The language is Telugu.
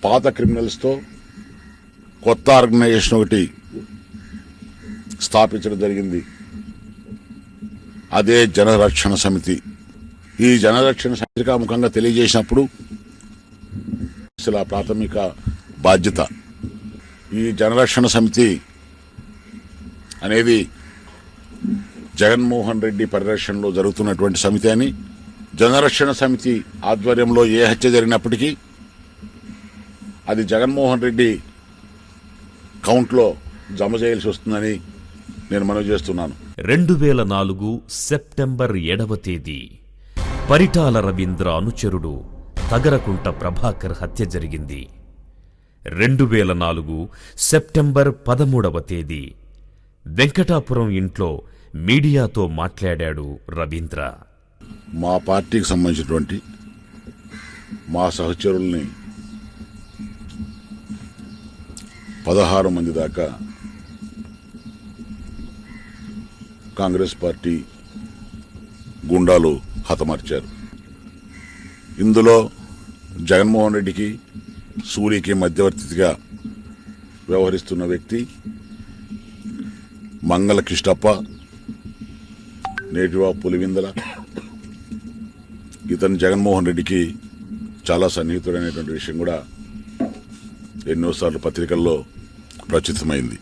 పాత క్రిమినల్స్తో కొత్త ఆర్గనైజేషన్ ఒకటి స్థాపించడం జరిగింది. అదే జనరక్షణ సమితి. ఈ జనరక్షణ సమితిగా ముఖంగా తెలియజేసినప్పుడు అసలు ప్రాథమిక బాధ్యత ఈ జనరక్షణ సమితి అనేది జగన్మోహన్ రెడ్డి పరిరక్షణలో జరుగుతున్నటువంటి సమితి అని, జనరక్షణ సమితి ఆధ్వర్యంలో ఏ హత్య జరిగినప్పటికీ అది జగన్మోహన్ రెడ్డి కౌంట్లో జమ చేయాల్సి వస్తుందని నేను మనవి చేస్తున్నాను. 2004 సెప్టెంబర్ 7వ తేదీ పరిటాల రవీంద్ర అనుచరుడు తగరకుంట ప్రభాకర్ హత్య జరిగింది. 2004 సెప్టెంబర్ 13వ తేదీ వెంకటాపురం ఇంట్లో మీడియాతో మాట్లాడాడు రవీంద్ర. మా పార్టీకి సంబంధించినటువంటి మా సహచరుల్ని 16 మంది దాకా కాంగ్రెస్ పార్టీ గుండాలు హతమార్చారు. ఇందులో జగన్మోహన్ రెడ్డికి సూరికి మధ్యవర్తిగా వ్యవహరిస్తున్న వ్యక్తి మంగళ కిష్టప్ప, నేటివా పులివిందల. ఇతను జగన్మోహన్ రెడ్డికి చాలా సన్నిహితుడైనటువంటి విషయం కూడా ఎన్నోసార్లు పత్రికల్లో ప్రచురితమైంది.